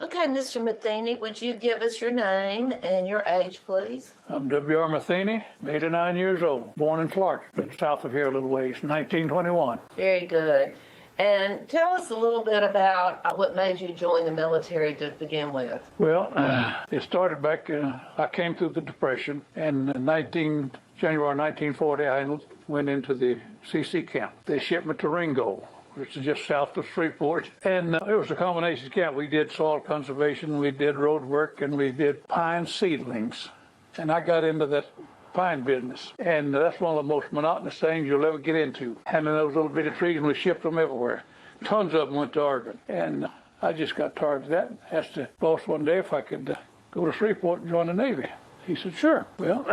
Okay, Mr. Matheny, would you give us your name and your age, please? I'm W.R. Matheny, 89 years old, born in Florida, south of here a little ways, 1921. Very good. And tell us a little bit about what made you join the military to begin with. Well, it started back, I came through the Depression, and in January 1940, I went into the CC camp. They shipped me to Ringo, which is just south of Shreveport. And it was a combination camp. We did soil conservation, we did road work, and we did pine seedlings. And I got into that pine business. And that's one of the most monotonous things you'll ever get into. Handling those little bitty trees, and we shipped them everywhere. Tons of them went to Oregon. And I just got tired of that. Asked the boss one day if I could go to Shreveport and join the Navy. He said, sure. Well,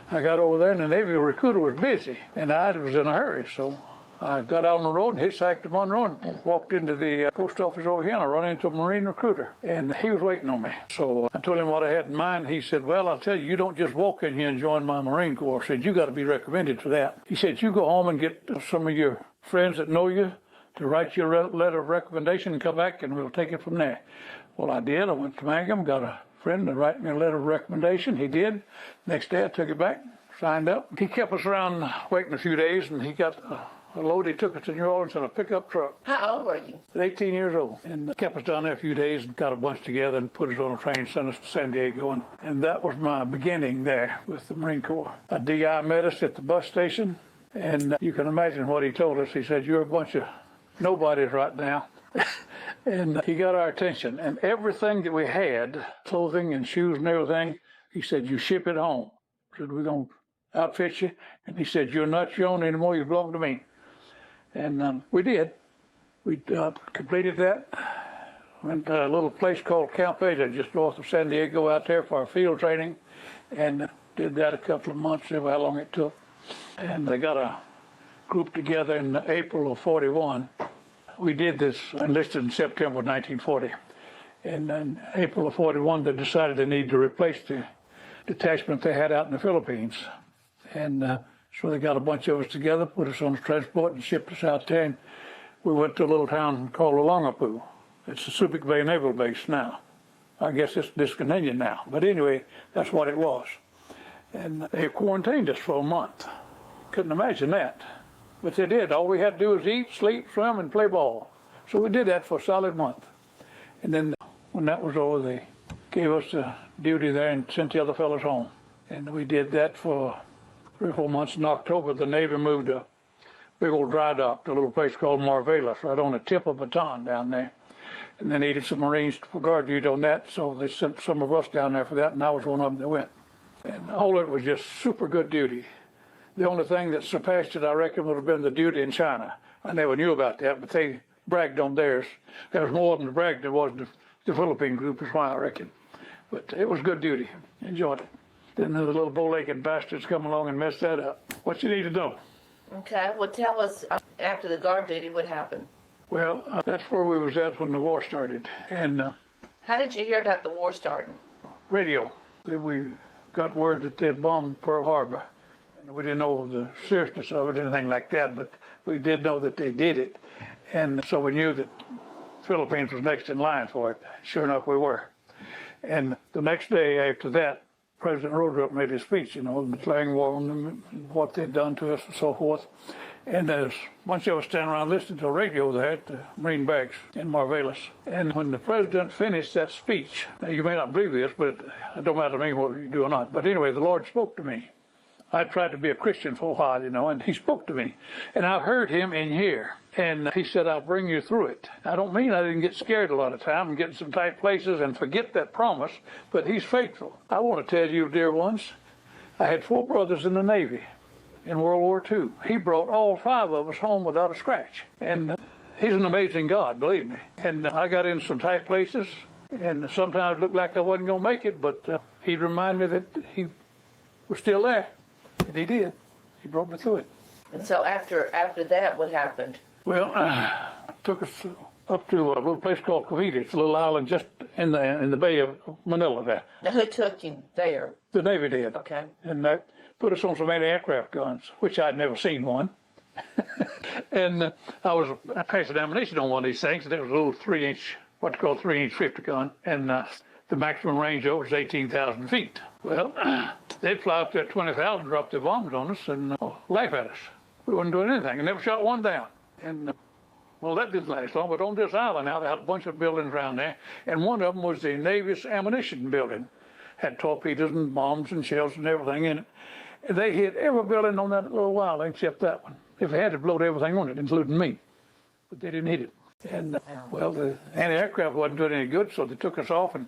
I got over there, and the Navy recruiter was busy, and I was in a hurry, so I got out on the road and hitchhiked to Monroe and walked into the post office over here, and I run into a Marine recruiter, and he was waiting on me. So I told him what I had in mind. He said, well, I'll tell you, you don't just walk in here and join my Marine Corps. I said, you got to be recommended for that. He said, you go home and get some of your friends that know you to write you a letter of recommendation and come back, and we'll take it from there. Well, I did. I went to Mangum, got a friend to write me a letter of recommendation. He did. Next day, I took it back, signed up. He kept us around waiting a few days, and he got a load. He took us to New Orleans in a pickup truck. How old were you? 18 years old. And kept us down there a few days and got a bunch together and put us on a train, sent us to San Diego. And that was my beginning there with the Marine Corps. A DI met us at the bus station, and you can imagine what he told us. He said, you're a bunch of nobodies right now. And he got our attention. And everything that we had, clothing and shoes and everything, he said, you ship it home. I said, we're going to outfit you. And he said, you're not your own anymore, you belong to me. And we did. We completed that. Went to a little place called Camp Asia, just north of San Diego, out there for our field training. And did that a couple of months, how long it took. And they got a group together in April of 41. We did this, enlisted in September of 1940. And in April of 41, they decided they needed to replace the detachment they had out in the Philippines. And so they got a bunch of us together, put us on a transport, and shipped us out there. And we went to a little town called Olongapu. It's the Subic Bay Naval Base now. I guess it's discontinued now. But anyway, that's what it was. And they quarantined us for a month. Couldn't imagine that. But they did. All we had to do was eat, sleep, swim, and play ball. So we did that for a solid month. And then when that was over, they gave us the duty there and sent the other fellows home. And we did that for 3 or 4 months. In October, the Navy moved to a big old dry dock to a little place called Marvelis, right on the tip of Bataan down there. And they needed some Marines for guard duty on that, so they sent some of us down there for that, and I was one of them that went. And all of it was just super good duty. The only thing that surpassed it, I reckon, would have been the duty in China. I never knew about that, but they bragged on theirs. There was more of them to brag than was the Philippine group, is why I reckon. But it was good duty. Enjoyed it. Then the little bow-legged bastards come along and messed that up. What you need to know. Okay, well, tell us, after the guard duty, what happened? Well, that's where we was at when the war started. And how did you hear about the war starting? Radio. We got word that they had bombed Pearl Harbor. And we didn't know the seriousness of it or anything like that, but we did know that they did it. And so we knew that the Philippines was next in line for it. Sure enough, we were. And the next day after that, President Roosevelt made his speech, declaring war on them and what they'd done to us and so forth. And there's a bunch of us standing around listening to the radio there at the Marine Barracks in Marvelis. And when the president finished that speech, now you may not believe this, but it don't matter to me what you do or not. But anyway, the Lord spoke to me. I tried to be a Christian for a while, and he spoke to me. And I heard him in here. And he said, I'll bring you through it. I don't mean I didn't get scared a lot of time and get in some tight places and forget that promise, but he's faithful. I want to tell you, dear ones, I had 4 brothers in the Navy in World War II. He brought all 5 of us home without a scratch. And he's an amazing God, believe me. And I got in some tight places, and sometimes it looked like I wasn't going to make it, but he'd remind me that he was still there. And he did. He brought me through it. And so after that, what happened? Well, took us up to a little place called Cavite. It's a little island just in the Bay of Manila there. Now, who took you there? The Navy did. Okay. And that put us on some anti-aircraft guns, which I'd never seen one. And I passed an ammunition on one of these things, and there was a little 3-inch what's called 3-inch 50 gun, and the maximum range over is 18,000 feet. Well, they'd fly up there at 20,000, drop their bombs on us, and laugh at us. We wasn't doing anything, and never shot one down. And well, that didn't last long, but on this island now, they had a bunch of buildings around there, and one of them was the Navy's ammunition building. Had torpedoes and bombs and shells and everything in it. And they hit every building on that little island except that one. If they had to blow everything on it, including me. But they didn't hit it. And, well, the anti-aircraft wasn't doing any good, so they took us off. And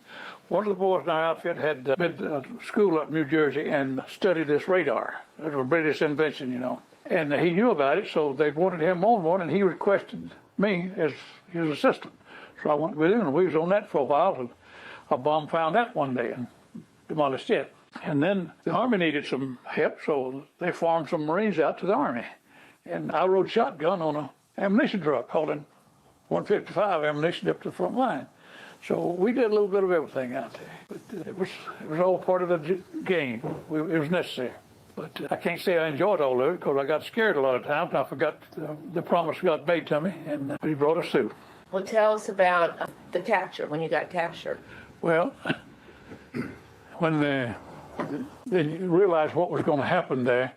one of the boys in our outfit had been to school up in New Jersey and studied this radar. It was a British invention, you know. And he knew about it, so they wanted him on one, and he requested me as his assistant. So I went with him, and we was on that for a while. And a bomb found that one day and demolished it. And then the Army needed some help, so they farmed some Marines out to the Army. And I rode shotgun on an ammunition truck hauling 155 ammunition up to the front line. So we did a little bit of everything out there. But it was all part of the game. It was necessary. But I can't say I enjoyed all of it because I got scared a lot of times. And I forgot the promise God made to me, and he brought us through. Well, tell us about the capture, when you got captured. Well, when they realized what was going to happen there,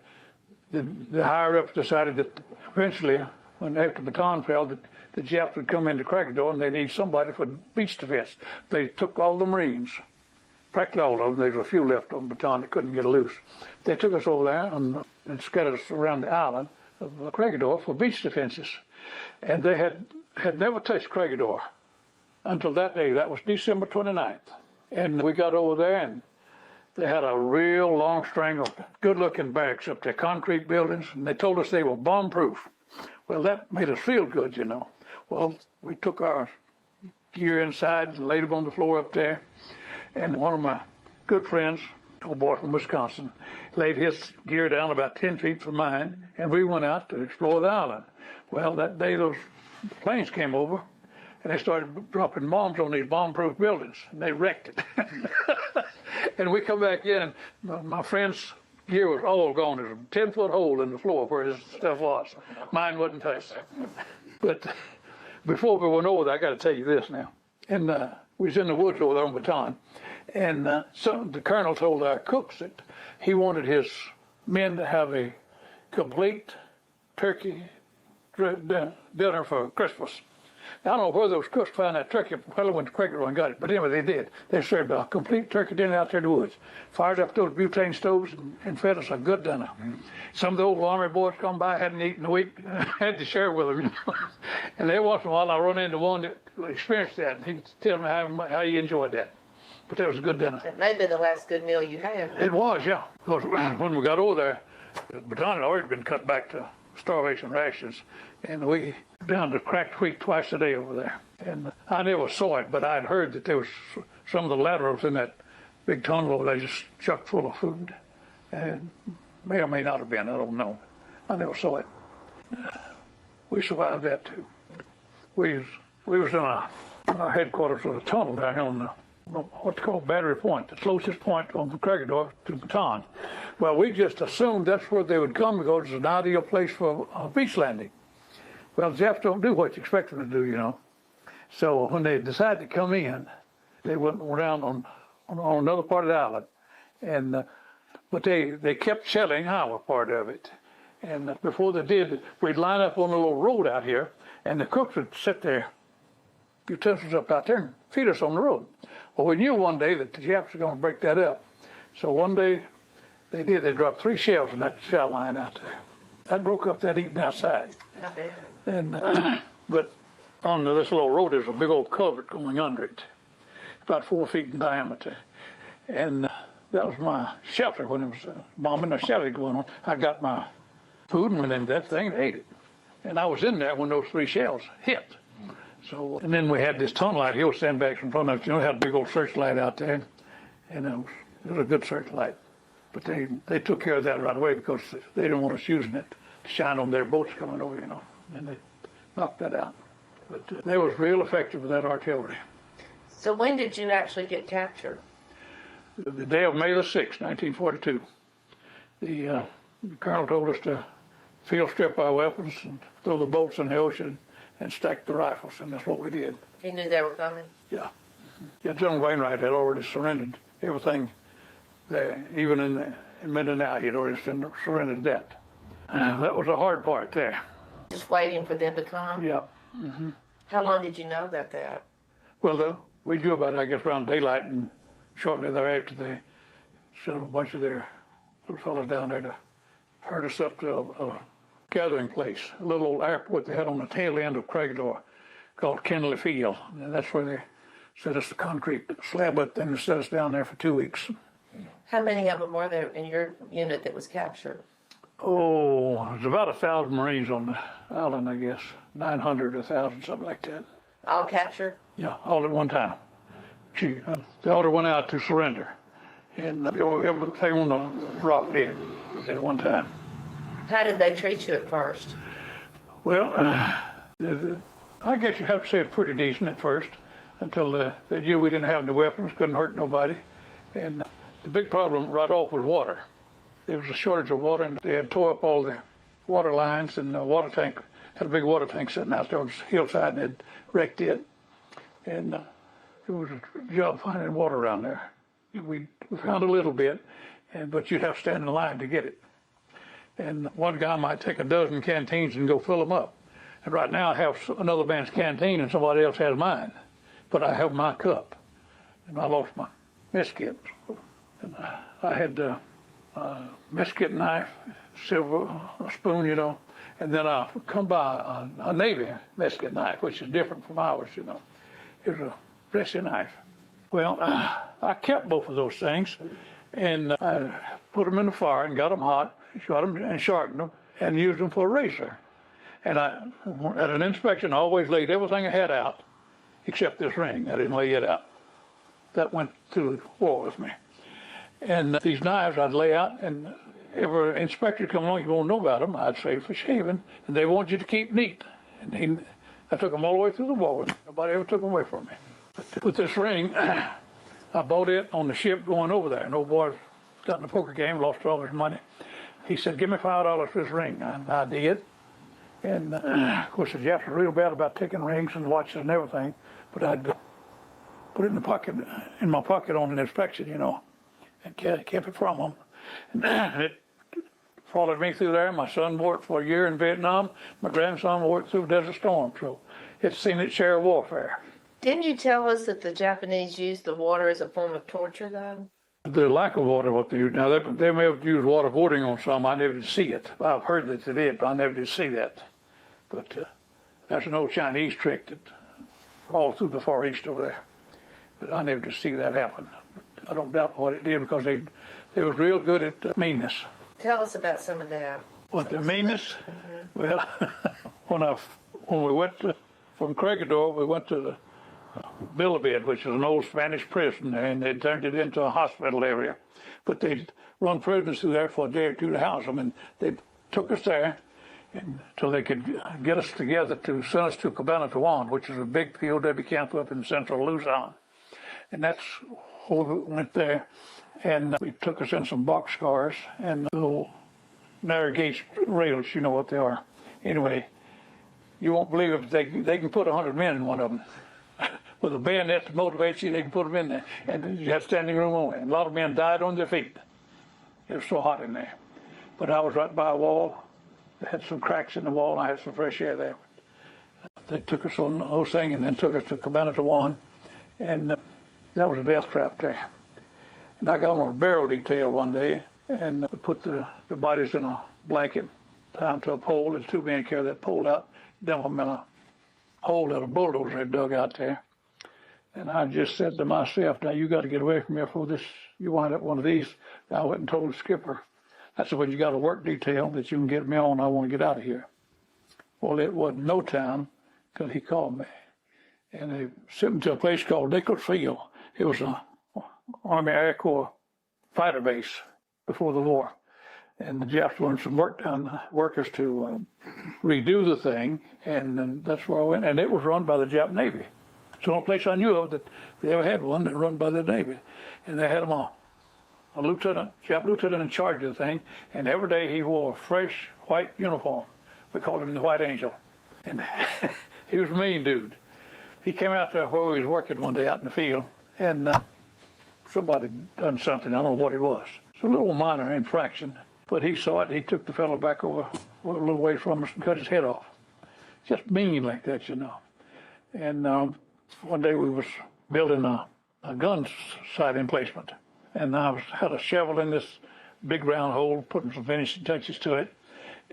the higher-ups decided that eventually, when after Bataan fell, that the Japs would come into Crackador and they need somebody for beach defense. They took all the Marines, practically all of them. There was a few left on Bataan that couldn't get loose. They took us over there and scattered us around the island of Crackador for beach defenses. And they had never touched Crackador until that day. That was December 29th. And we got over there, and they had a real long string of good-looking barracks up there, concrete buildings, and they told us they were bomb-proof. Well, that made us feel good, you know. Well, we took our gear inside and laid them on the floor up there, and one of my good friends, old boy from Wisconsin, laid his gear down about 10 feet from mine, and we went out to explore the island. Well, that day those planes came over, and they started dropping bombs on these bomb-proof buildings, and they wrecked it. And we come back in, and my friend's gear was all gone. There's a 10-foot hole in the floor where his stuff was. Mine wasn't touched. But before we went over there, I got to tell you this now. And we was in the woods over there on Bataan, and so the colonel told our cooks that he wanted his men to have a complete turkey dinner for Christmas. I don't know where those cooks found that turkey. Well, I went to Crackador and got it. But anyway, they did. They served a complete turkey dinner out there in the woods. Fired up those butane stoves and fed us a good dinner. Some of the old Army boys come by, hadn't eaten a week, had to share with them. You know? And every once in a while, I run into one that experienced that. And he'd tell me how he enjoyed that. But that was a good dinner. That may be the last good meal you had. It was, yeah. Because when we got over there, Bataan had already been cut back to starvation rations, and we down to cracked wheat twice a day over there. And I never saw it, but I'd heard that there was some of the laterals in that big tunnel they just chucked full of food. And may or may not have been, I don't know. I never saw it. We survived that too. We was in our headquarters of the tunnel down here on what's called Battery Point, the closest point on the Crackador to Bataan. Well, we just assumed that's where they would come because it's an ideal place for a beach landing. Well, Japs don't do what you expect them to do, you know. So when they decided to come in, they went around on another part of the island, and but they kept shelling our part of it. And before they did, we'd line up on a little road out here, and the cooks would set their utensils up out there and feed us on the road. Well, we knew one day that the Japs were going to break that up. So one day they did. They dropped 3 shells in that shell line out there. That broke up that eating outside. And but on this little road, there's a big old culvert going under it, about 4 feet in diameter. And that was my shelter when it was bombing or shelling going on. I got my food and went in that thing and ate it. And I was in there when those 3 shells hit. So, and then we had this tunnel out here with sandbags in front of it. You know, we had a big old searchlight out there, and it was a good searchlight. But they took care of that right away because they didn't want us using it to shine on their boats coming over, you know, and they knocked that out. But they was real effective with that artillery. So when did you actually get captured? The day of May the 6th, 1942. The colonel told us to field strip our weapons and throw the bolts in the ocean and stacked the rifles, and that's what we did. He knew they were coming. Yeah. Yeah, General Wainwright had already surrendered everything there, even in Mindanao, he'd already surrendered that. That was the hard part there. Just waiting for them to come? Yeah. How long did you know about that? Well, we knew about it, I guess, around daylight, and shortly thereafter, they sent a bunch of their little fellas down there to herd us up to a gathering place, a little old airport they had on the tail end of Craigdor called Kenley Field. And that's where they set us the concrete slab up and set us down there for 2 weeks. How many of them were there in your unit that was captured? Oh, there's about 1,000 Marines on the island, I guess. 900, 1,000, something like that. All captured? Yeah, all at one time. The order went out to surrender. And everything on the rock did at one time. How did they treat you at first? Well, I guess you have to say it's pretty decent at first, until they knew we didn't have any weapons, couldn't hurt nobody. And the big problem right off was water. There was a shortage of water, and they had tore up all the water lines, and the water tank, had a big water tank sitting out there on the hillside, and had wrecked it. And it was a job finding water around there. We found a little bit, but you'd have to stand in line to get it. And one guy might take a dozen canteens and go fill them up. And right now I have another man's canteen and somebody else has mine. But I have my cup. And I lost my mess kit. And I had a mess kit knife, silver, a spoon, and then I come by a Navy mess kit knife, which is different from ours, It was a dressing knife. Well, I kept both of those things, and I put them in the fire and got them hot, shot them and sharpened them, and used them for a razor. And at an inspection, I always laid everything I had out, except this ring. I didn't lay it out. That went to the war with me. And these knives I'd lay out, and every inspector come along, you won't know about them, I'd say for shaving, and they want you to keep neat. And I took them all the way through the war. Nobody ever took them away from me. With this ring, I bought it on the ship going over there. An old boy got in a poker game, lost all his money. He said, "Give me $5 for this ring." And I did. And of course, the Japs were real bad about taking rings and watches and everything. But I'd put it in my pocket on an inspection, and kept it from them. And it followed me through there. My son wore it for a year in Vietnam. My grandson wore it through Desert Storm. So it's seen its share of warfare. Didn't you tell us that the Japanese used the water as a form of torture, though? The lack of water, what they use. Now, they may have used waterboarding on some. I never did see it. I've heard that they did, but I never did see that. But that's an old Chinese trick that all through the Far East over there. But I never did see that happen. I don't doubt what it did, because they was real good at meanness. Tell us about some of that. What, the meanness? Well, when we went from Craigdor, we went to the Bilibid, which is an old Spanish prison, and they turned it into a hospital area. But they'd run prisoners through there for a day or two to house them, and they took us there until they could get us together to send us to Cabanatuan, which is a big POW camp up in central Luzon. And that's where we went there, and we took us in some boxcars and little narrow gauge rails, you know what they are. Anyway, you won't believe it, they can put 100 men in one of them. With a bayonet to motivate you, they can put them in there. And you have standing room only. And a lot of men died on their feet. It was so hot in there. But I was right by a wall. They had some cracks in the wall, and I had some fresh air there. They took us on the whole thing and then took us to Cabanatuan. And that was a death trap there. And I got on a barrel detail one day, and put the bodies in a blanket, tied to a pole, and two men carried that pole out, dump them in a hole that a bulldozer had dug out there. And I just said to myself, "Now you got to get away from here before you wind up one of these." I went and told the skipper, I said, "When you got a work detail that you can get me on, I want to get out of here." Well, it wasn't no time till he called me. And they sent me to a place called Nichols Field. It was an Army Air Corps fighter base before the war. And the Japs wanted some workers to redo the thing, and that's where I went. And it was run by the Jap Navy. It's the only place I knew of that they ever had one that run by the Navy. And they had them all. A Jap lieutenant in charge of the thing, and every day he wore a fresh white uniform. We called him the White Angel. And He was a mean dude. He came out there where we was working one day out in the field, and somebody done something. I don't know what it was. It's a little minor infraction, but he saw it. He took the fellow back over a little way from us and cut his head off. Just mean like that, you know. And one day we was building a gun sight emplacement, and I had a shovel in this big round hole, putting some finishing touches to it.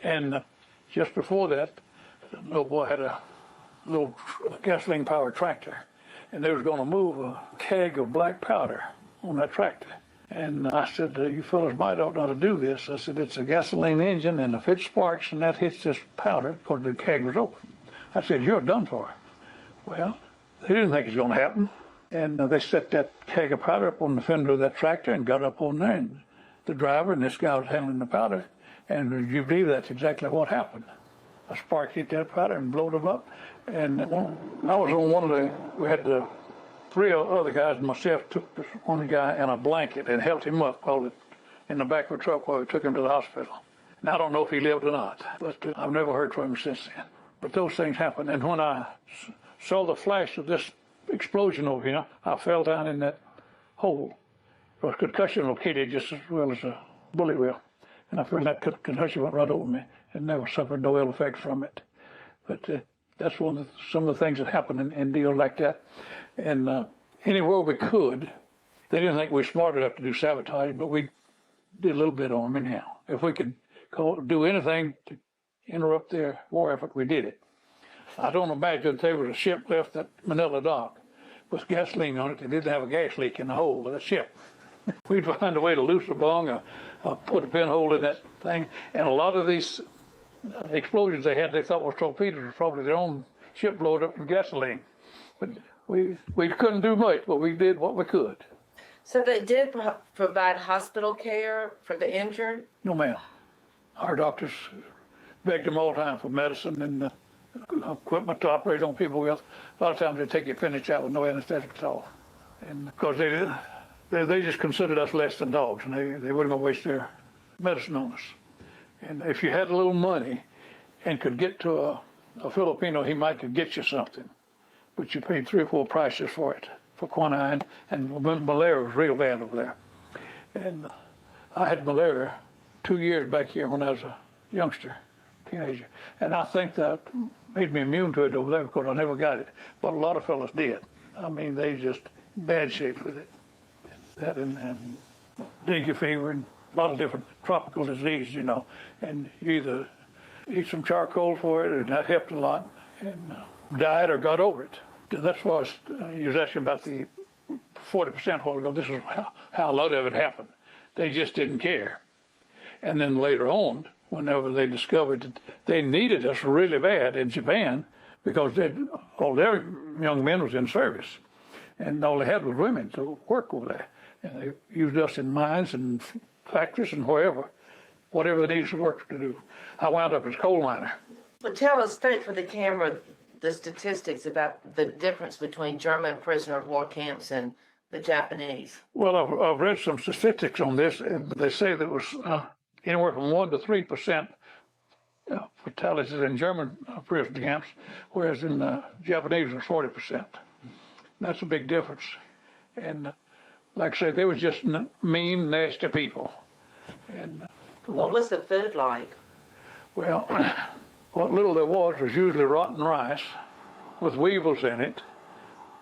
And just before that, the little boy had a little gasoline-powered tractor, and they was going to move a keg of black powder on that tractor. And I said, you fellas might ought not to do this. I said, it's a gasoline engine, and if it sparks and that hits this powder, because the keg was open, I said, you're done for. Well, they didn't think it was going to happen. And they set that keg of powder up on the fender of that tractor and got up on there, and the driver and this guy was handling the powder. And would you believe that's exactly what happened? A spark hit that powder and blew them up. And I was on one of we had the three other guys and myself took this one guy in a blanket and held him up in the back of a truck while we took him to the hospital. And I don't know if he lived or not, but I've never heard from him since then. But those things happen. And when I saw the flash of this explosion over here, I fell down in that hole. It was concussion located just as well as a bullet will. And I felt that concussion went right over me and never suffered no ill effects from it. But that's some of the things that happen in deals like that. And anywhere we could, they didn't think we were smart enough to do sabotage, but we did a little bit on them anyhow. If we could do anything to interrupt their war effort, we did it. I don't imagine there was a ship left at Manila dock with gasoline on it. They didn't have a gas leak in the hold of the ship. We'd find a way to loose a bung or put a pinhole in that thing. And a lot of these explosions they thought was torpedoes, were probably their own ship blowed up in gasoline. But we couldn't do much, but we did what we could. So they did provide hospital care for the injured? No, ma'am. Our doctors begged them all the time for medicine and equipment to operate on people with. A lot of times they take your appendix out with no anesthetic at all. And because they just considered us less than dogs, and they wouldn't waste their medicine on us. And if you had a little money and could get to a Filipino, he might could get you something, but you paid 3 or 4 prices for it, for quinine, and malaria was real bad over there. And I had malaria 2 years back here when I was a youngster, teenager, and I think that made me immune to it over there because I never got it, but a lot of fellas did. I mean, they just bad shape with it. That and dengue fever and a lot of different tropical diseases, you know, and you either eat some charcoal for it, and that helped a lot, and died or got over it. That's why you was asking about the 40% while ago. This is how a lot of it happened. They just didn't care. And then later on, whenever they discovered that they needed us really bad in Japan, because all their young men was in service, and all they had was women to work over there. And they used us in mines and factories and whatever they needed work to do. I wound up as coal miner. But tell us straight for the camera the statistics about the difference between German prisoner of war camps and the Japanese. Well, I've read some statistics on this, and they say there was anywhere from 1 to 3% fatalities in German prison camps, whereas in Japanese it was 40%. That's a big difference. And like I say, they were just mean, nasty people. And what was the food like? Well, what little there was usually rotten rice with weevils in it,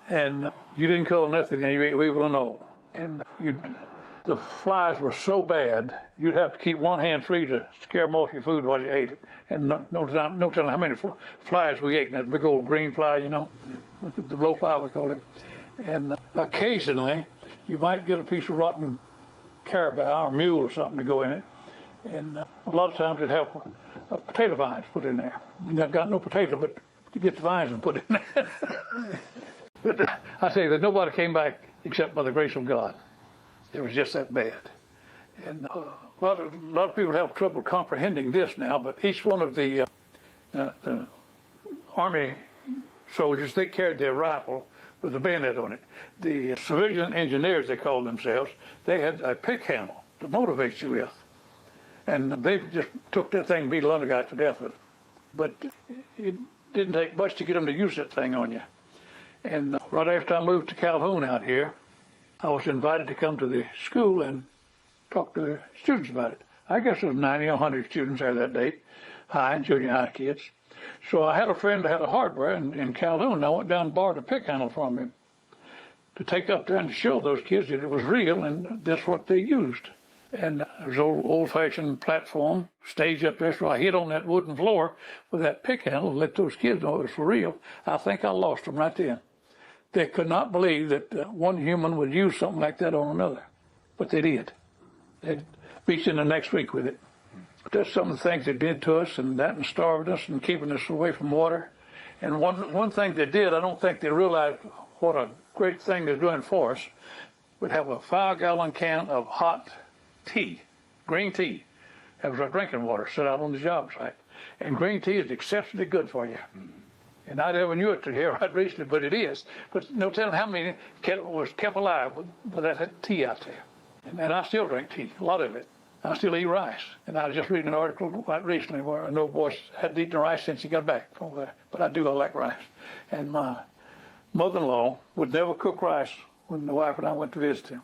and you didn't kill nothing, and you ate weevil and all. And the flies were so bad, you'd have to keep one hand free to scare them off your food while you ate it. And no telling how many flies we ate, and that big old green fly, you know, the blowfly we call it. And occasionally, you might get a piece of rotten carabao or mule or something to go in it. And a lot of times it'd have potato vines put in there. And I've got no potato, but to get the vines and put in there. But I say that nobody came back except by the grace of God. It was just that bad. And a lot of people have trouble comprehending this now, but each one of the Army soldiers, they carried their rifle with a bayonet on it. The civilian engineers, they called themselves, they had a pick handle to motivate you with. And they just took that thing and beat a lot of guys to death with it. But didn't take much to get them to use that thing on you. And right after I moved to Calhoun out here, I was invited to come to the school and talk to the students about it. I guess there was 90 or 100 students there that day, high and junior high kids. So I had a friend that had a hardware in Calhoun, and I went down and borrowed a pick handle from him to take up there and show those kids that it was real and that's what they used. And it was old-fashioned platform, stage up there, so I hit on that wooden floor with that pick handle and let those kids know it was for real. I think I lost them right then. They could not believe that one human would use something like that on another, but they did. They beat you in the next week with it. That's some of the things they did to us, and that and starving us and keeping us away from water. And one thing they did, I don't think they realized what a great thing they're doing for us. We'd have a 5-gallon can of hot tea, green tea. That was our drinking water set out on the job site. And green tea is exceptionally good for you. And I never knew it till here right recently, but it is. But no telling how many was kept alive with that tea out there. And I still drink tea, a lot of it. I still eat rice. And I was just reading an article quite recently where an old boy hadn't eaten rice since he got back from there. But I do like rice. And my mother-in-law would never cook rice when the wife and I went to visit him.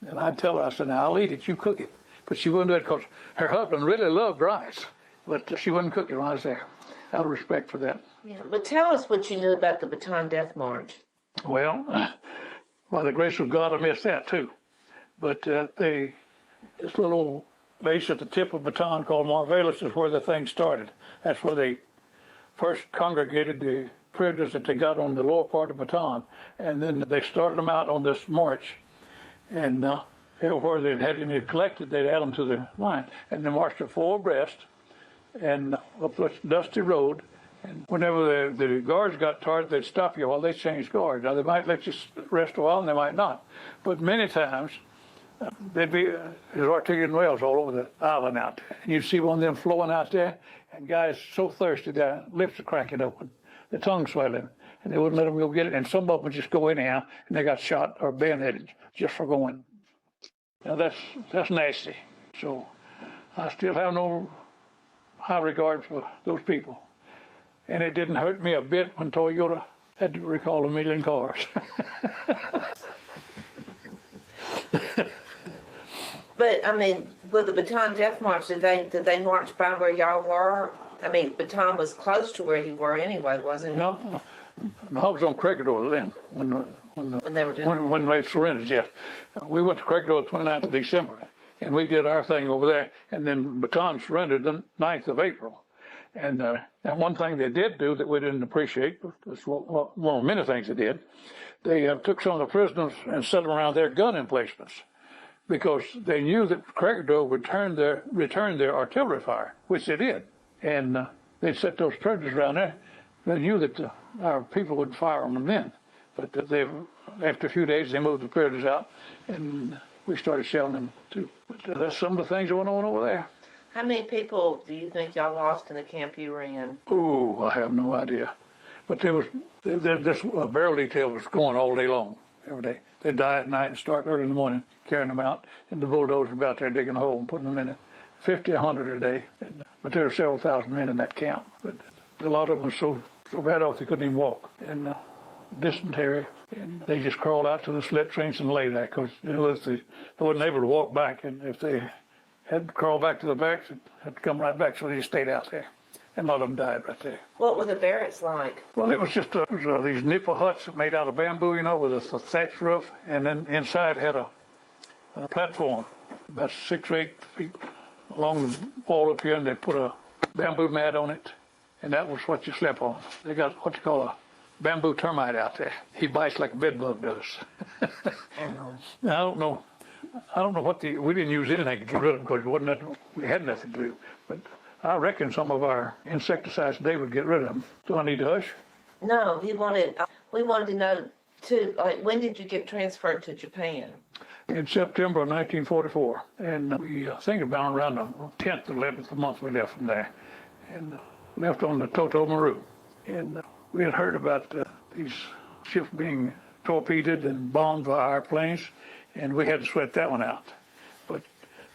And I'd tell her, I said, now I'll eat it, you cook it. But she wouldn't do it because her husband really loved rice. But she wouldn't cook it when I was there, out of respect for that. Yeah, but tell us what you knew about the Bataan Death March. Well, by the grace of God, I missed that too. But this little base at the tip of Bataan called Marvelis is where the thing started. That's where they first congregated the prisoners that they got on the lower part of Bataan. And then they started them out on this march. And everywhere they'd had any collected, they'd add them to the line. And they marched them full abreast and up this dusty road. And whenever the guards got tired, they'd stop you while they changed guards. Now, they might let you rest a while, and they might not. But many times, there'd be there's artesian wells all over the island out there. And you'd see one of them flowing out there, and guys so thirsty, their lips are cracking open, their tongue swelling, and they wouldn't let them go get it. And some of them would just go anyhow, and they got shot or bayoneted just for going. Now, that's nasty. So I still have no high regard for those people. And it didn't hurt me a bit when Toyota had to recall 1 million cars. But, I mean, with the Bataan Death March, did they march by where y'all were? I mean, Bataan was close to where you were anyway, wasn't it? No, I was on Corregidor then when they surrendered, yes. We went to Corregidor the 29th of December, and we did our thing over there, and then Bataan surrendered the 9th of April. And one thing they did do that we didn't appreciate, one of many things they did, they took some of the prisoners and set them around their gun emplacements because they knew that Corregidor would return their artillery fire, which they did. And they set those prisoners around there. They knew that our people would fire on them then. But after a few days, they moved the prisoners out, and we started shelling them too. But that's some of the things that went on over there. How many people do you think y'all lost in the camp you were in? Oh, I have no idea. But this barrel detail was going all day long, every day. They'd die at night and start early in the morning, carrying them out, and the bulldozers would be out there digging a hole and putting them in it. 50, 100 a day. But there were several thousand men in that camp. But a lot of them were so bad off they couldn't even walk. And dysentery. And they just crawled out to the slip trains and lay there because they wasn't able to walk back. And if they had to crawl back to the barracks, they had to come right back, so they just stayed out there. And a lot of them died right there. What were the barracks like? Well, it was just these nipple huts made out of bamboo, with a thatched roof, and then inside had a platform about 6 or 8 feet along the wall up here, and they put a bamboo mat on it, and that was what you slept on. They got what you call a bamboo termite out there. He bites like a bed bug does. I don't know what we didn't use anything to get rid of them because we had nothing to do. But I reckon some of our insecticides today would get rid of them. Do I need to hush? No, we wanted to know too, like, when did you get transferred to Japan? In September of 1944. And we think about around the 10th or 11th of the month we left from there. And left on the Toto Maru. And we had heard about these ships being torpedoed and bombed by our planes, and we had to sweat that one out. But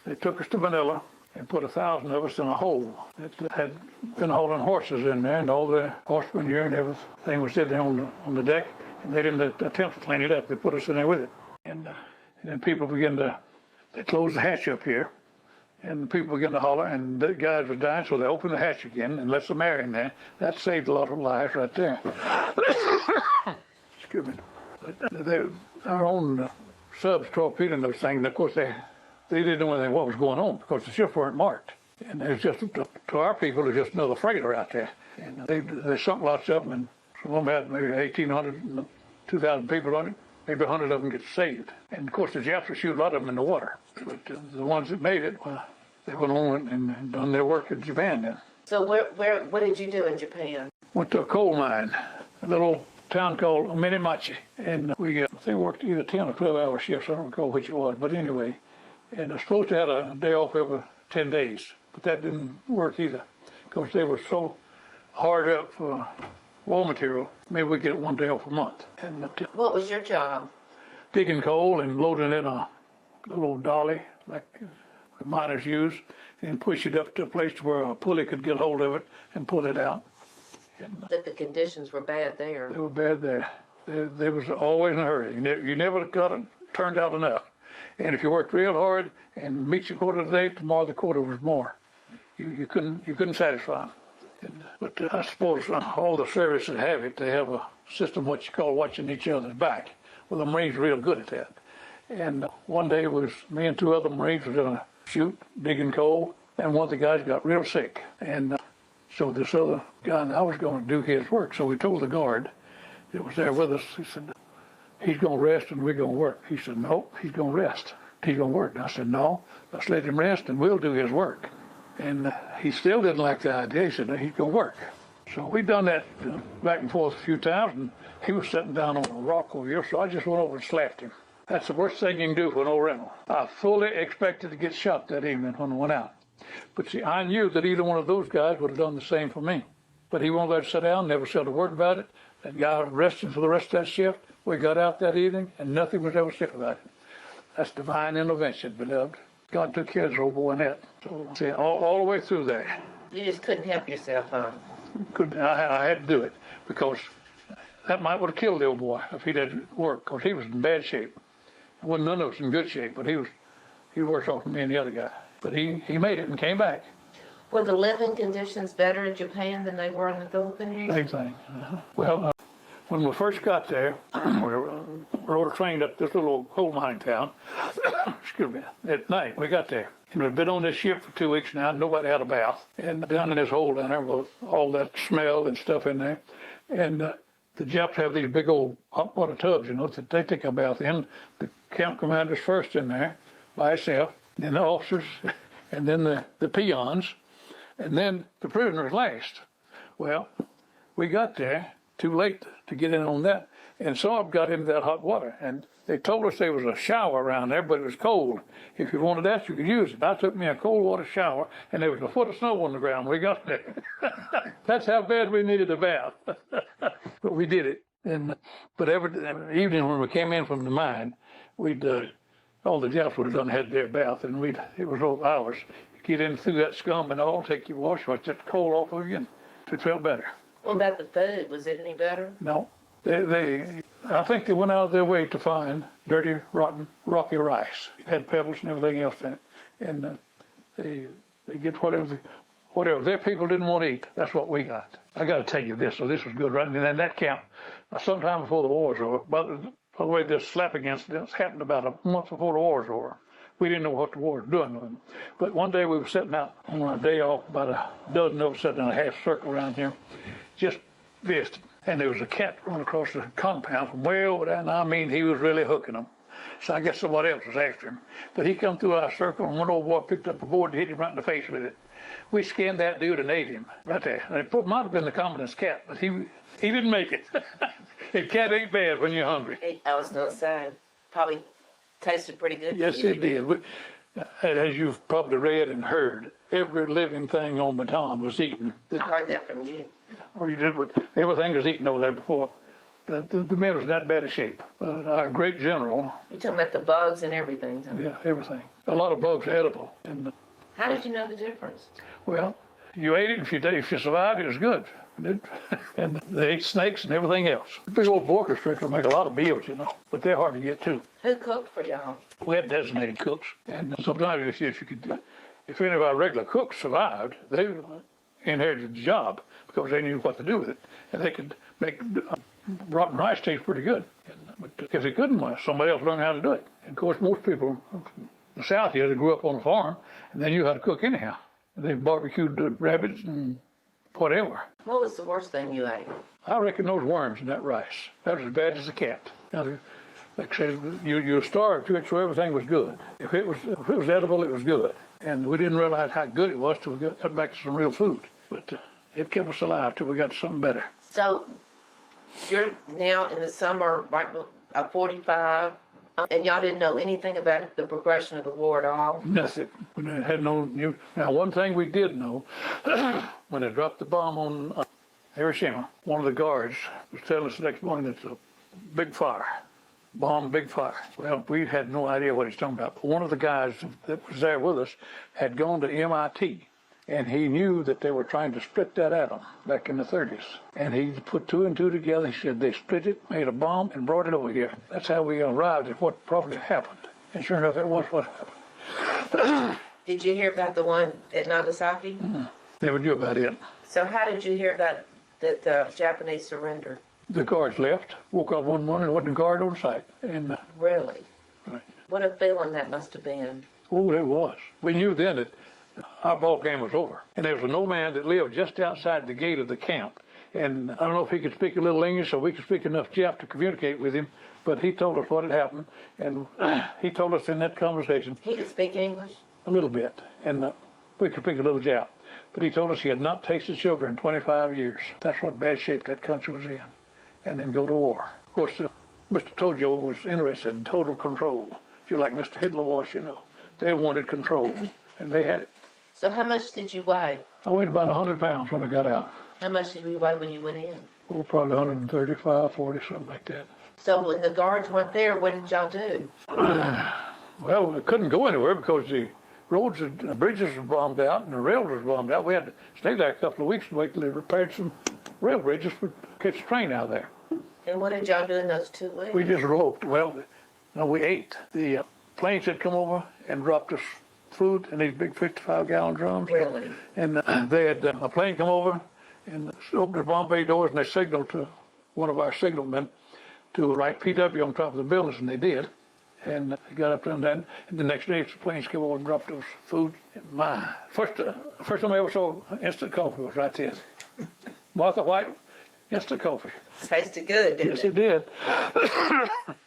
they took us to Manila, and put 1,000 of us in a hole that had been hauling horses in there, and all the horse manure and everything was sitting there on the deck, and they didn't attempt to clean it up. They put us in there with it. And then people began they closed the hatch up here, and the people began to holler, and the guys were dying, so they opened the hatch again and let some air in there. That saved a lot of lives right there. Excuse me. But our own subs torpedoing those things, and of course they didn't know anything what was going on because the ships weren't marked. And there's just, to our people, there's just another freighter out there. And they sunk lots of them, and some of them had maybe 1,800, 2,000 people on it. Maybe 100 of them get saved. And of course the Japs would shoot a lot of them in the water. But the ones that made it, well, they went on and done their work in Japan then. So what did you do in Japan? Went to a coal mine, a little town called Matheny. And we, I think we worked either 10 or 12-hour shifts, I don't recall which it was, but anyway. And I was supposed to have a day off every 10 days, but that didn't work either, because they were so hard up for raw material. Maybe we get one day off a month. And What was your job? digging coal and loading it in a little dolly, like the miners use, and push it up to a place where a pulley could get hold of it and pull it out. That the conditions were bad there. They were bad there. They was always in a hurry. You never got it turned out enough. And if you worked real hard and meet your quota today, tomorrow the quota was more. You couldn't satisfy them. But I suppose all the services have it. They have a system what you call watching each other's back. Well, the Marines are real good at that. And one day it was me and two other Marines were going to shoot, digging coal, and one of the guys got real sick. And so this other guy and I was going to do his work. So we told the guard that was there with us, he said, he's going to rest and we're going to work. He said, nope, he's going to rest. He's going to work. And I said, no, let's let him rest and we'll do his work. And he still didn't like the idea. He said, he's going to work. So we done that back and forth a few times, and he was sitting down on a rock over here, so I just went over and slapped him. That's the worst thing you can do for an old rental. I fully expected to get shot that evening when I went out. But see, I knew that either one of those guys would have done the same for me. But he won't let us sit down, never said a word about it. That guy rested for the rest of that shift. We got out that evening, and nothing was ever said about it. That's divine intervention, beloved. God took care of this old boy in that. So, see, all the way through there. You just couldn't help yourself, huh? I had to do it, because that might would have killed the old boy if he didn't work, because he was in bad shape. Wasn't none of us in good shape, but he was worse off than me and the other guy. But he made it and came back. Were the living conditions better in Japan than they were in the Philippines? Same thing. Well, when we first got there, we rode a train up this little coal mine town. Excuse me. At night, we got there. And we've been on this ship for 2 weeks now. Nobody had a bath. And down in this hole down there was all that smell and stuff in there. And the Japs have these big old hot water tubs, that they take a bath in. The camp commander's first in there by himself, then the officers, and then the peons, and then the prisoners last. Well, we got there too late to get in on that, and some of them got into that hot water, and they told us there was a shower around there, but it was cold. If you wanted that, you could use it. I took me a cold water shower, and there was a foot of snow on the ground when we got there. That's how bad we needed a bath. But we did it. But every evening when we came in from the mine, all the Japs would have done had their bath, and it was all ours. Get in through that scum and all, take your wash that coal off of you, and it felt better. What about the food? Was it any better? No. I think they went out of their way to find dirty, rotten, rocky rice. It had pebbles and everything else in it. And they get whatever their people didn't want to eat, that's what we got. I got to tell you this, so this was good, right? And then that camp, sometime before the war was over, by the way, this slapping incident happened about a month before the war was over. We didn't know what the war was doing with them. But one day we were sitting out on a day off, about a dozen of us sitting in a half circle around here, just visiting. And there was a cat running across the compound from way over there, and I mean, he was really hooking them. So I guess somebody else was after him. But he come through our circle, and one old boy picked up a board and hit him right in the face with it. We skinned that dude and ate him right there. And it might have been the commandant's cat, but he didn't make it. The cat ain't bad when you're hungry. I was going to say, probably tasted pretty good. Yes, it did. As you've probably read and heard, every living thing on Bataan was eaten. I heard that from you. Or you did, everything was eaten over there before. The men was in that bad a shape. But our great general. You're talking about the bugs and everything. Yeah, everything. A lot of bugs are edible. And How did you know the difference? Well, you ate it. If you survived, it was good. And they ate snakes and everything else. Big old boa constrictor make a lot of meals, you know, but they're hard to get too. Who cooked for y'all? We had designated cooks, and sometimes if any of our regular cooks survived, they inherited the job because they knew what to do with it, and they could make rotten rice taste pretty good. But if they couldn't, somebody else learned how to do it. And of course, most people in the South here, they grew up on a farm, and they knew how to cook anyhow. They barbecued the rabbits and whatever. What was the worst thing you ate? I reckon those worms in that rice. That was as bad as a cat. Now, like I said, you starved to it, so everything was good. If it was edible, it was good. And we didn't realize how good it was till we got back to some real food. But it kept us alive till we got something better. So you're now in the summer, right, 45, and y'all didn't know anything about the progression of the war at all? Nothing. We had no new. Now, one thing we did know, when they dropped the bomb on Hiroshima, one of the guards was telling us the next morning it's a big fire. Bomb, big fire. Well, we had no idea what he's talking about. But one of the guys that was there with us had gone to MIT, and he knew that they were trying to split that atom back in the 30s. And he put two and two together. He said they split it, made a bomb, and brought it over here. That's how we arrived at what probably happened. And sure enough, that was what happened. Did you hear about the one at Nagasaki? Mm-hmm. Never knew about it. So how did you hear that the Japanese surrendered? The guards left. Woke up one morning, there wasn't a guard on site. And Really? right. What a feeling that must have been. Oh, it was. We knew then that our ball game was over. And there was an old man that lived just outside the gate of the camp. And I don't know if he could speak a little English or we could speak enough Jap to communicate with him, but he told us what had happened. And he told us in that conversation. He could speak English? A little bit. And we could speak a little Jap. But he told us he had not tasted sugar in 25 years. That's what bad shape that country was in. And then go to war. Of course, Mr. Tojo was interested in total control. If you like Mr. Hitler was, you know. They wanted control, and they had it. So how much did you weigh? I weighed about 100 pounds when I got out. How much did you weigh when you went in? Oh, probably 135, 40, something like that. So when the guards weren't there, what did y'all do? Well, we couldn't go anywhere because the roads and the bridges were bombed out and the railroads were bombed out. We had to stay there a couple of weeks and wait till they repaired some rail bridges to catch the train out of there. And what did y'all do in those 2 weeks? We just roped. Well, no, we ate. The planes had come over and dropped us food in these big 55-gallon drums. Really? And they had a plane come over and opened the bomb bay doors, and they signaled to one of our signalmen to write PW on top of the buildings, and they did. And they got up there and that. And the next day, the planes came over and dropped us food. And first time I ever saw instant coffee was right there. Martha White, instant coffee. Tasted good, didn't Yes, it did.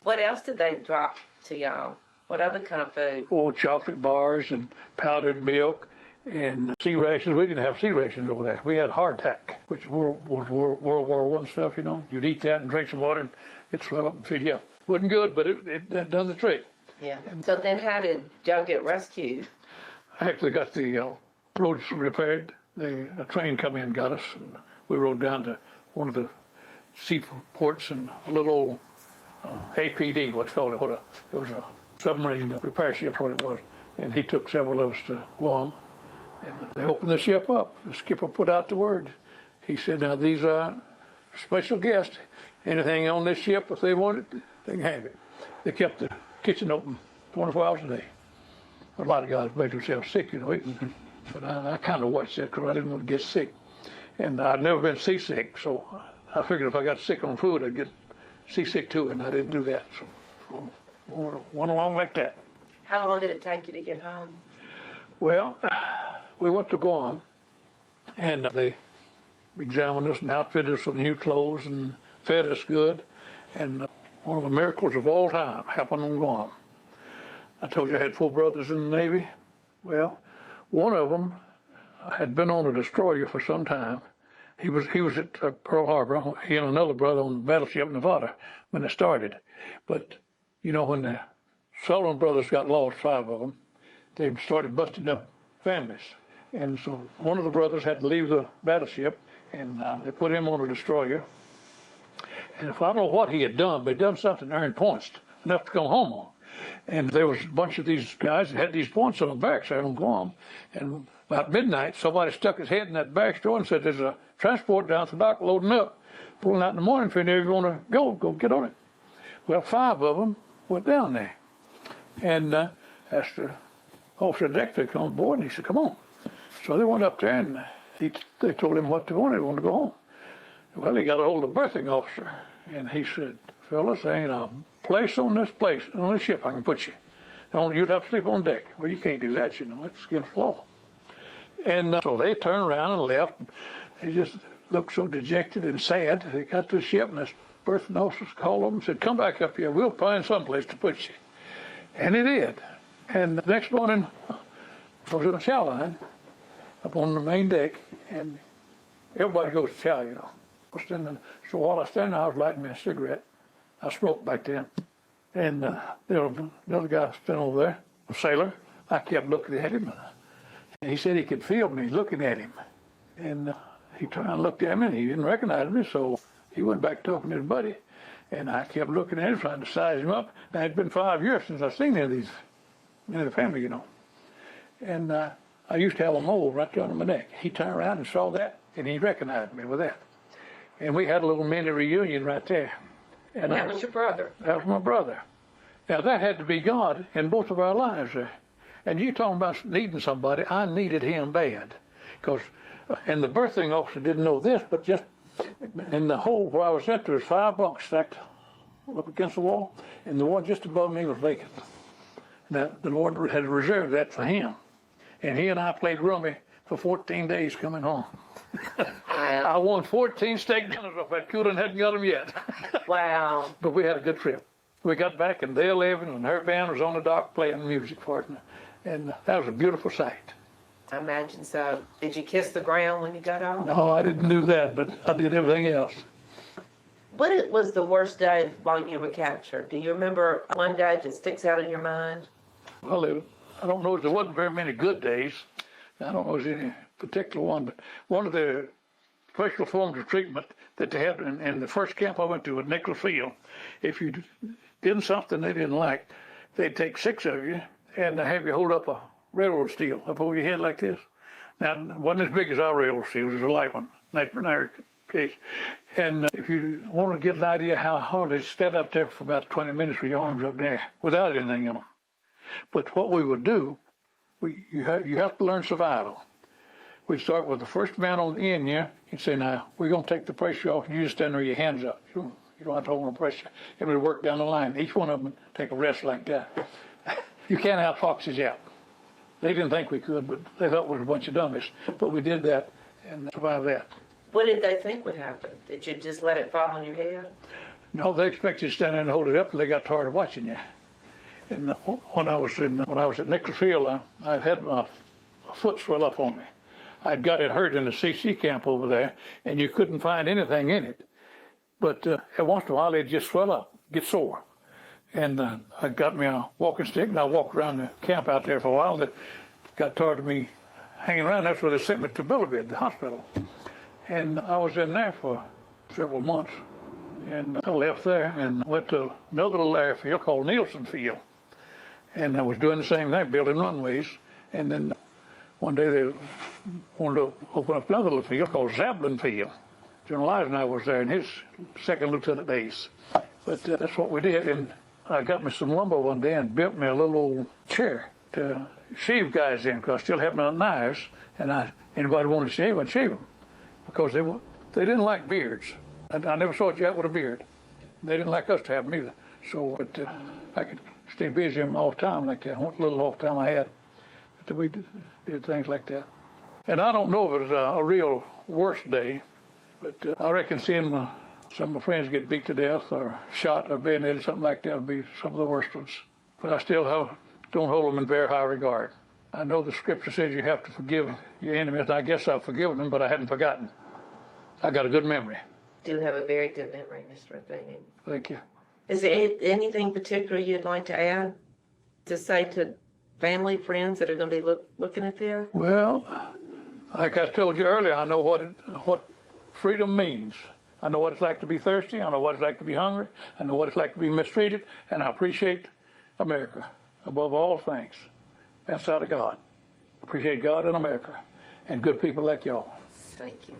What else did they drop to y'all? What other kind of food? Oh, chocolate bars and powdered milk and sea rations. We didn't have sea rations over there. We had hardtack, which was World War I stuff, you know. You'd eat that and drink some water and it'd swell up and fill you up. Wasn't good, but it done the trick. Yeah. So then how did y'all get rescued? I actually got the roads repaired. A train come in and got us. And we rode down to one of the seaports and a little old APD, what's called it. It was a submarine repair ship, what it was. And he took several of us to Guam. And they opened the ship up. The skipper put out the word. He said, now these are special guests. Anything on this ship, if they want it, they can have it. They kept the kitchen open 24 hours a day. A lot of guys made themselves sick, you know, eating. But I kind of watched that because I didn't want to get sick. And I'd never been seasick, so I figured if I got sick on food, I'd get seasick too, and I didn't do that. So went along like that. How long did it take you to get home? Well, we went to Guam, and they examined us and outfitted us with new clothes and fed us good. And one of the miracles of all time happened on Guam. I told you I had 4 brothers in the Navy. Well, one of them had been on a destroyer for some time. He was at Pearl Harbor. He and another brother on the battleship Nevada when it started. But, you know, when the Sullivan brothers got lost, 5 of them, they started busting up families. And so one of the brothers had to leave the battleship, and they put him on a destroyer. And if I don't know what he had done, but he'd done something to earn points, enough to come home on. And there was a bunch of these guys that had these points on their backs there on Guam. And about midnight, somebody stuck his head in that back door and said, there's a transport down to the dock loading up, pulling out in the morning. If any of you want to go get on it. Well, 5 of them went down there. And asked the officer of the deck to come aboard, and he said, come on. So they went up there, and they told him what they wanted. They wanted to go home. Well, he got a hold of the berthing officer, and he said, fellas, there ain't a place on this ship I can put you. Only you'd have to sleep on deck. Well, you can't do that, you know. It's against the law. And so they turned around and left. They just looked so dejected and sad. They got to the ship, and this berthing officer called them and said, come back up here. We'll find someplace to put you. And he did. And the next morning, I was in a chow line up on the main deck, and everybody goes to chow, you know. So while I was standing there, I was lighting me a cigarette. I smoked back then. And there was another guy standing over there, a sailor. I kept looking at him. And he said he could feel me looking at him. And he turned and looked at me, and he didn't recognize me, so he went back talking to his buddy. And I kept looking at him, trying to size him up. Now, it's been 5 years since I've seen any of these in the family, you know. And I used to have a mole right there on my neck. He turned around and saw that, and he recognized me with that. And we had a little mini reunion right there. And that was your brother? That was my brother. Now, that had to be God in both of our lives there. And you talking about needing somebody, I needed him bad. And the berthing officer didn't know this, but just in the hole where I was at, there was 5 bunks stacked up against the wall, and the one just above me was vacant. Now, the Lord had reserved that for him. And he and I played rummy for 14 days coming home. I won 14 steak dinners off that cooler and hadn't got them yet. Wow. But we had a good trip. We got back, and Dale Evans and her band was on the dock playing music for us. And that was a beautiful sight. I imagine so. Did you kiss the ground when you got off? No, I didn't do that, but I did everything else. What was the worst day while you were captured? Do you remember one day that sticks out in your mind? Well, I don't know. There wasn't very many good days. I don't know if there's any particular one, but one of the special forms of treatment that they had in the first camp I went to at Nicholas Field, if you did something they didn't like, they'd take 6 of you and have you hold up a railroad steel up over your head like this. Now, it wasn't as big as our railroad steel. It was a light one, in our case. And if you want to get an idea how hard they stand up there for about 20 minutes with your arms up there without anything in them. But what we would do, you have to learn survival. We'd start with the first man on the end here. He'd say, now, we're going to take the pressure off, and you just stand there with your hands up. You don't have to hold no pressure. And we'd work down the line. Each one of them would take a rest like that. You can't have foxes out. They didn't think we could, but they thought we were a bunch of dummies. But we did that and survived that. What did they think would happen? Did you just let it fall on your head? No, they expected you to stand there and hold it up until they got tired of watching you. And when I was at Nicholas Field, I had my foot swell up on me. I'd got it hurt in the CC camp over there, and you couldn't find anything in it. But every once in a while, it'd just swell up, get sore. And I got me a walking stick, and I walked around the camp out there for a while. That got tired of me hanging around. That's where they sent me to Billerbead, the hospital. And I was in there for several months. And I left there and went to another little airfield called Nielsen Field. And I was doing the same thing, building runways. And then one day they wanted to open up another little field called Zablin Field. General Eisenhower was there in his second lieutenant base. But that's what we did. And I got me some lumber one day and built me a little old chair to shave guys in, because I still had my knives. And anybody wanted to shave, I'd shave them. Because they didn't like beards. I never saw a Jap with a beard. They didn't like us to have them either. So but I could stay busy in my off time like that. What little off time I had, but we did things like that. And I don't know if it was a real worst day, but I reckon seeing some of my friends get beat to death or shot or bayoneted, something like that would be some of the worst ones. But I still don't hold them in very high regard. I know the scripture says you have to forgive your enemies, and I guess I've forgiven them, but I hadn't forgotten. I got a good memory. You do have a very good memory, Mr. Matheny. Thank you. Is there anything particular you'd like to add to say to family, friends that are going to be looking at this? Well, like I told you earlier, I know what freedom means. I know what it's like to be thirsty. I know what it's like to be hungry. I know what it's like to be mistreated, and I appreciate America above all things, outside of God. Appreciate God and America and good people like y'all. Thank you.